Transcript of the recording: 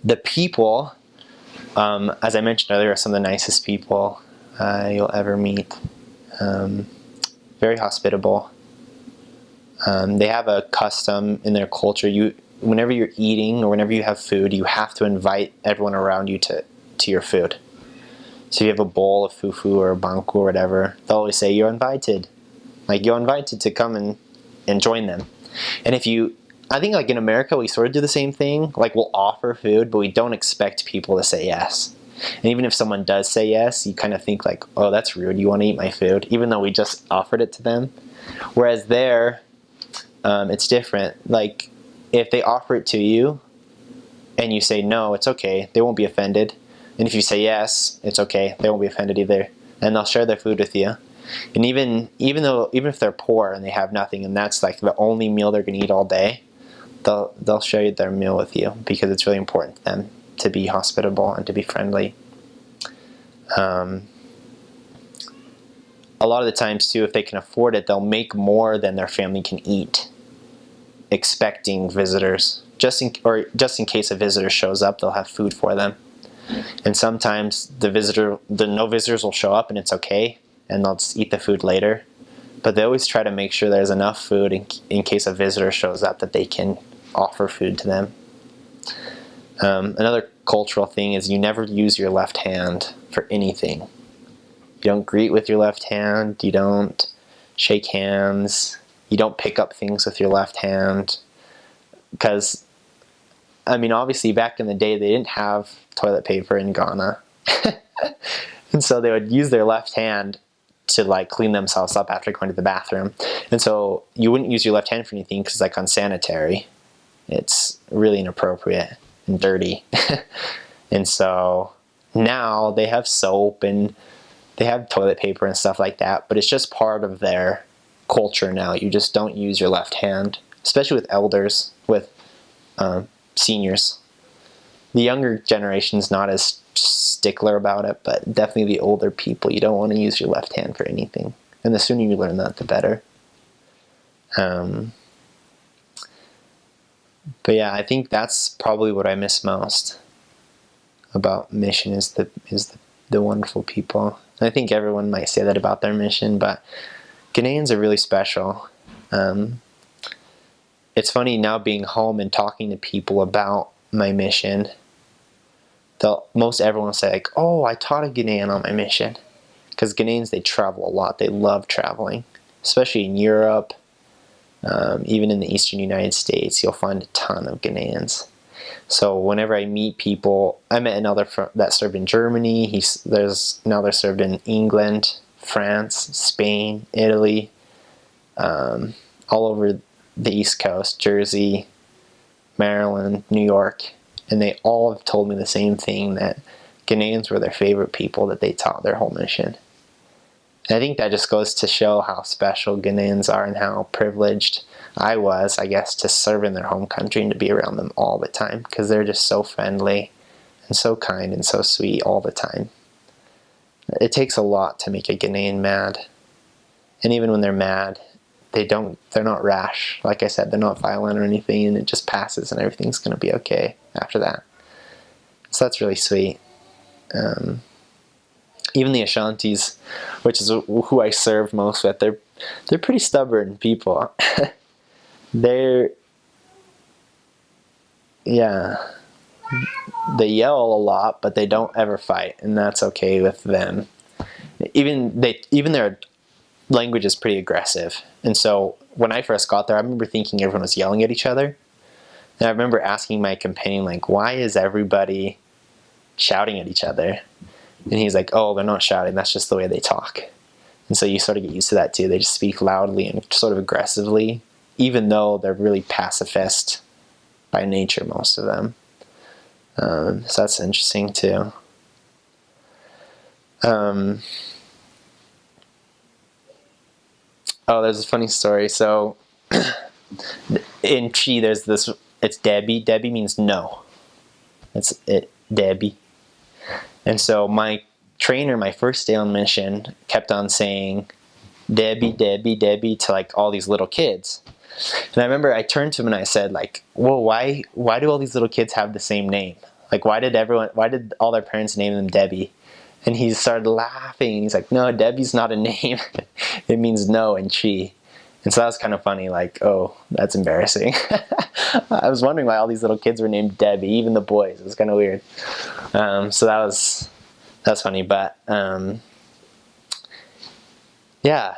The people, as I mentioned earlier, are some of the nicest people you'll ever meet. Very hospitable. They have a custom in their culture. Whenever you're eating or whenever you have food, you have to invite everyone around you to your food. So if you have a bowl of fufu or banku or whatever, they'll always say, you're invited. Like, you're invited to come and join them. And I think like in America, we sort of do the same thing. Like, we'll offer food, but we don't expect people to say yes. And even if someone does say yes, you kind of think like, oh, that's rude. You want to eat my food, even though we just offered it to them. Whereas there, it's different. Like, if they offer it to you and you say no, it's okay. They won't be offended. And if you say yes, it's okay. They won't be offended either. And they'll share their food with you. And even if they're poor and they have nothing, and that's like the only meal they're going to eat all day, they'll share their meal with you because it's really important to them to be hospitable and to be friendly. A lot of the times too, if they can afford it, they'll make more than their family can eat, expecting visitors. Just in case a visitor shows up, they'll have food for them. And sometimes the no visitors will show up and it's okay, and they'll just eat the food later. But they always try to make sure there's enough food in case a visitor shows up that they can offer food to them. Another cultural thing is you never use your left hand for anything. You don't greet with your left hand. You don't shake hands. You don't pick up things with your left hand. Because, I mean, obviously back in the day, they didn't have toilet paper in Ghana. And so they would use their left hand to like clean themselves up after going to the bathroom. And so you wouldn't use your left hand for anything because it's like unsanitary. It's really inappropriate and dirty. And so now they have soap and they have toilet paper and stuff like that, but it's just part of their culture now. You just don't use your left hand, especially with elders, with seniors. The younger generation's not as stickler about it, but definitely the older people, you don't want to use your left hand for anything. And the sooner you learn that, the better. But yeah, I think that's probably what I miss most about mission is the wonderful people. And I think everyone might say that about their mission, but Ghanaians are really special. It's funny now being home and talking to people about my mission. Most everyone will say like, oh, I taught a Ghanaian on my mission. Because Ghanaians, they travel a lot. They love traveling, especially in Europe. Even in the eastern United States, you'll find a ton of Ghanaians. So whenever I meet people, I met another that served in Germany. There's another served in England, France, Spain, Italy, all over the East Coast, Jersey, Maryland, New York. And they all have told me the same thing, that Ghanaians were their favorite people that they taught their whole mission. And I think that just goes to show how special Ghanaians are and how privileged I was, I guess, to serve in their home country and to be around them all the time, because they're just so friendly and so kind and so sweet all the time. It takes a lot to make a Ghanaian mad. And even when they're mad, they're not rash. Like I said, they're not violent or anything, and it just passes and everything's going to be okay after that. So that's really sweet. Even the Ashantis, which is who I serve most with, they're pretty stubborn people. They yell a lot, but they don't ever fight, and that's okay with them. Even their language is pretty aggressive. And so when I first got there, I remember thinking everyone was yelling at each other. And I remember asking my companion, like, why is everybody shouting at each other? And he's like, oh, they're not shouting, that's just the way they talk. And so you sort of get used to that too. They just speak loudly and sort of aggressively, even though they're really pacifist by nature, most of them. So that's interesting too. Oh, there's a funny story. So in Chi, there's this, it's Debbie. Debbie means no. Debbie. And so my trainer, my first day on mission, kept on saying, Debbie, Debbie, Debbie, to like all these little kids. And I remember I turned to him and I said, like, whoa, why do all these little kids have the same name? Like, why did all their parents name them Debbie? And he started laughing. He's like, no, Debbie's not a name. It means no in Chi. And so that was kind of funny, like, oh, that's embarrassing. I was wondering why all these little kids were named Debbie, even the boys. It was kind of weird. So that's funny. But yeah,